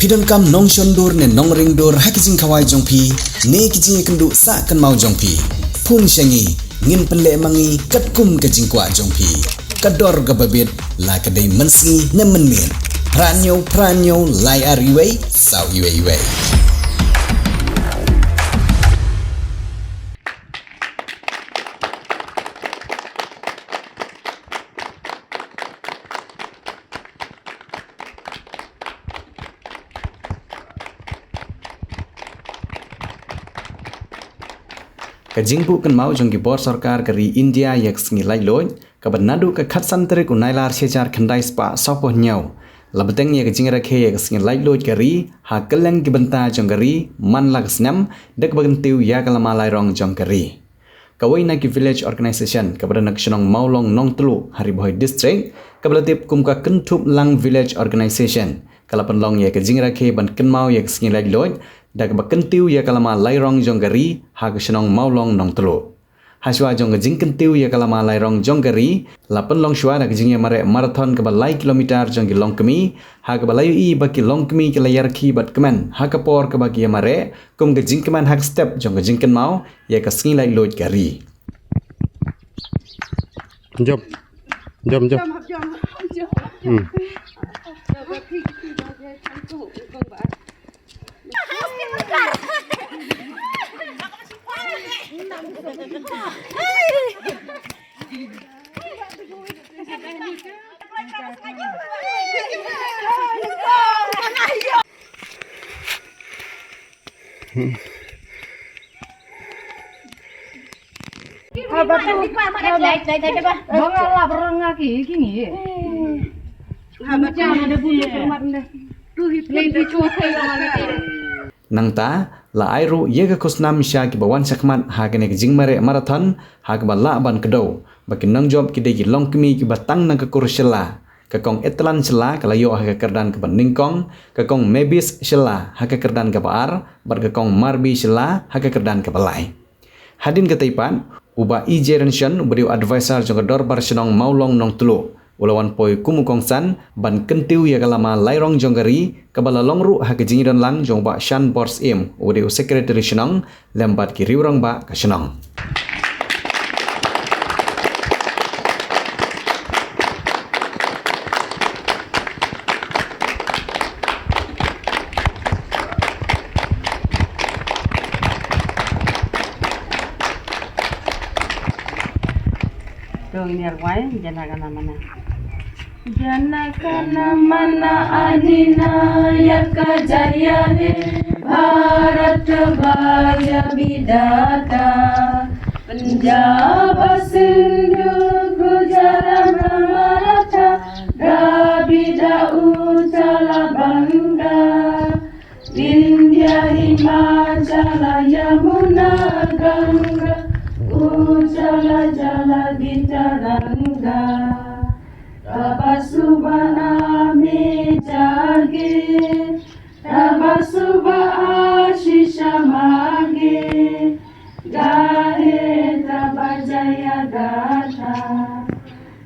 Pidon kam nong shondur ne nong ringdur hakijing kawai jongpi ne kijing kendu sa kan mau jongpi pun syangi ngin penle mangi katkum kajing kwa jongpi kador gababit la kadai mensi ne menmin pranyo lai ariwei sau iwei Kajingpu kan mau jong gibor sarkar kari India yak sengi lai loy kaban nadu ka khatsan tere ku nailar sejar khandai spa sopo nyau labeteng yak jingra khe yak sengi lai loy kari ha keleng gibenta jong kari man lag snam dek bagentiu ya kalama lai rong jong kari kawai na ki village organization kabada nakshonong maulong nong telu hariboy district kabalatip kumka kentup lang village organization kalapan long yak jingra khe ban kan mau yak sengi lai loy dak bakentiu ya kalama lairong jonggari hagshnong maulong nong telu haswa jong jingkentiu ya kalama lairong jonggari lapen long shwa dak jingya mare marathon ke balai kilometer jong long kemi ha ke balayu i baki long kemi ke layar ki bat kemen ha ke por ke baki mare kum ke jingkeman hak step jong jingken mau ya ke singi lai loj gari jom Nangta la airu yega kusnam sya ki bawan sakmat ha kene ke jingmare marathon ha ke bala ban kedau baki nang job ki degi long kemi ki batang nang ke kursela ke kong etlan sela kalayo ha ke kerdan ke ningkong ke kong mebis sela ha ke kerdan ke baar bar ke kong marbi sela ha ke kerdan ke balai hadin ke taipan uba i generation beriu advisor jong dor bar senong maulong nong telu ulawan poi kumu kongsan ban kentiu ya kalama lairong jonggari kabala longru ha ke jingidan lang jong ba shan bors im beriu secretary senong lembat ki riurang ba ka senong ini arwai janakana mana adina yaka jaya he Bharat bhaya bidata Punjab Sindhu Gujarat Maratha Dravida Utala Banga Vindhya Himachala Yamuna Ganga Ujala jala gitaranga Tabasuba ame jage Tabasuba ashisha mage Gahe tabajaya gata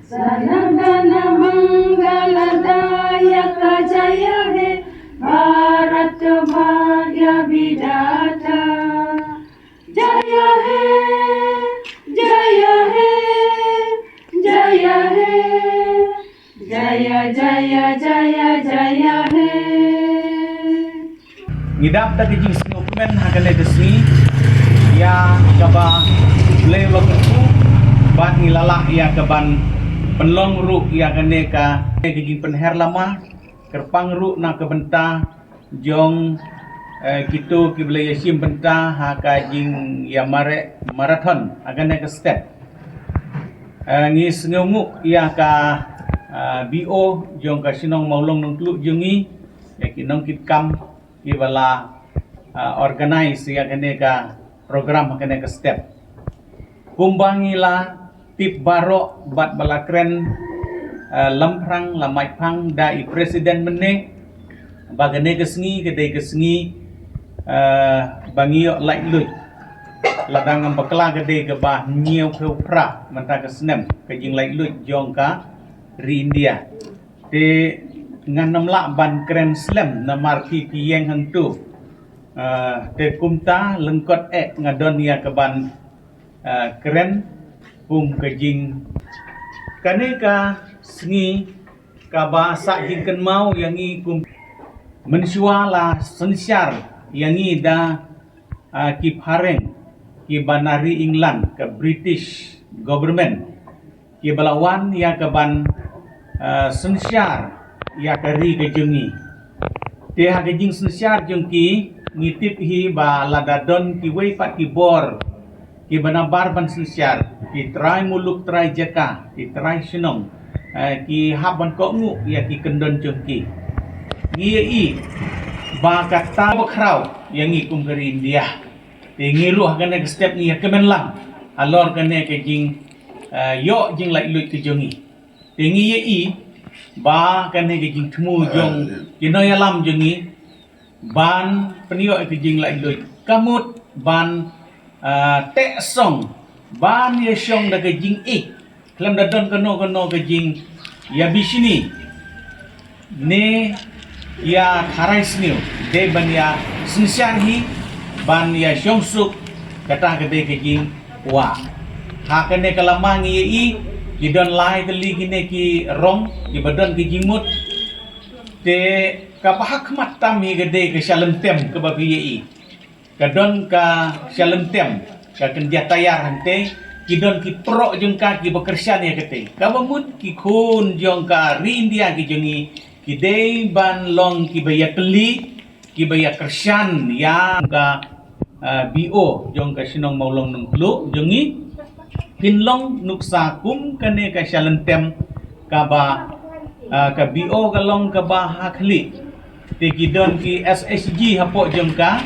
Sanagana mangala dayaka jaya he Bharat bhagya vidata Jaya he Jaya he, Jaya he, Jaya Jaya Jaya Jaya he. Ngidap tadi jing dokumen hakane desni ya kaba lelo ku bat ngilala ya kaban penlong ru ya kane ka jing penher lama kerpang ru na kebenta jong gitu kibla yasim benta haka jing ya mare marathon agane ke step ngis ngumuk ya ka BO jong ka sinong maulong nong tlu jungi ya kinong kitkam kibala organize ya agane ka program agane ke step kumbangila tip baro bat balakren lamprang lamai pang dai presiden mene bagane kesngi kedai kesngi bangio lai lui ladang ambakla gede gabah nyiau kheu pra manta ka snem ka jing lai lui jong ka ri India te ngan namla ban Grand Slam na marki ki yang hang tu te kumta lengkot ngadon ya ke ban keren pum kejing kaneka sengi ka bahasa jingken mau yang i kum mensuala sensyar yang i da ki pareng ki banari England ke British government ki balawan ya ke ban sensyar ya kari kejengi te ha kejing sensyar jengki ngitip hi ba ladadon ki wei pat ki bor ki banabar ban sensyar ki try muluk try jaka ki try senong ki haban ko ngu ya ki kendon jengki ngi i ba kata bakrau yang i kum kari India te ngiruh kene ke step ni kemenlang alor kene kejing yo jing lai lui kejengi te ngi i ba kane ke jing temu jong kinoy alam jengi ban penio ke jing lai lui kamut ban tek song ban ye song da ke jing klam da don kono ke jing ya bisini ne ya tharai sniu de ban ya sinsian hi ban ya song suk kata ke de ke jing wa ha kane kalamang ye Gidon lai teli gine ki rong di badan ki jimut te kapahak mat tami gede ke shalem tem ke babi ye kadon ka shalem tem ka kendia tayar hante gidon ki pro jengka ki bekersian ya kete kabamut ki kun jongka ri India ki jengi ki dei ban long ki baya teli ki baya kersian ya ka BO jongka sinong maulong nung hlu jengi pinlong nuksa kum kane ka shalentem ka ba ka BO galong ka ba hakli te gidon ki SSG hapo jengka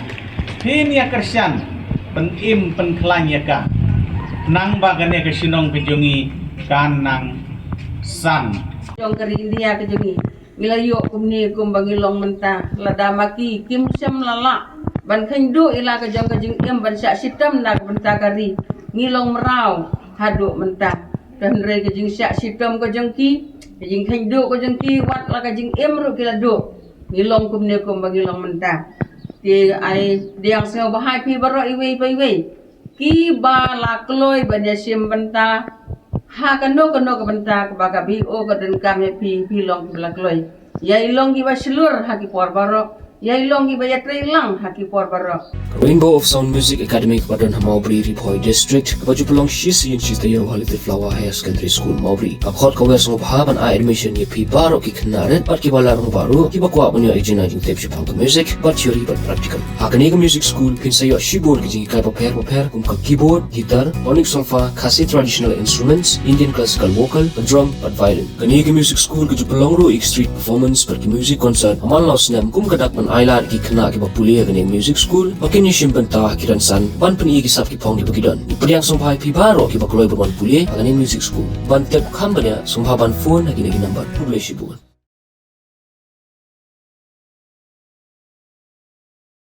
hin ya kersian penim penklanya ka nang ba kane ka sinong kejongi kanang san Jong kari India ke jengi milayo kumni kum bangilong mentah lada maki kim sem lala ban khendu ila ke jong ban syak sitam nak mentah kari ngilong merau haduk mentah dan re kejing syak sitam ko jengki kejing khendu ko jengki wat la kejing ru kila duk ngilong kumne kum bagilong mentah ti ai diang seo bahai pi baro iwe ki ba la kloi ban ya sim mentah ha kano ke mentah ke baga bi o ke den kam pi long bla kloi ya ilong ki ba selur ha ki por baro ya ilong ki ba ya trilang ha ki por baro Rainbow of Sound Music Academy kepada Maubri Ripoy District kepada pelong shisi yang cerita yang halite Flower Higher Secondary School Maubri akot kau yang bahaban admission ye pi baru ki kenaret pat ki balarung baru ki bakwa punya ijina jing tep shipang ke music pat theory pat practical hakani ke music school pin sayo shibor ki jing kai paper kum ka keyboard gitar onyx solfa khasi traditional instruments Indian classical vocal drum pat violin kani ke music school ke pelong ru street performance pat ki music concert amal laus nam kum kadak man ailar ki kena ki bapulia kani music school pakin simpan tah kiran san ban pen igi sap ki pong di pagidon ipadiang sompai pi baro ki bakloi berman pulie agani music school ban tep kambanya sompa ban phone hagi nagi number publish bukan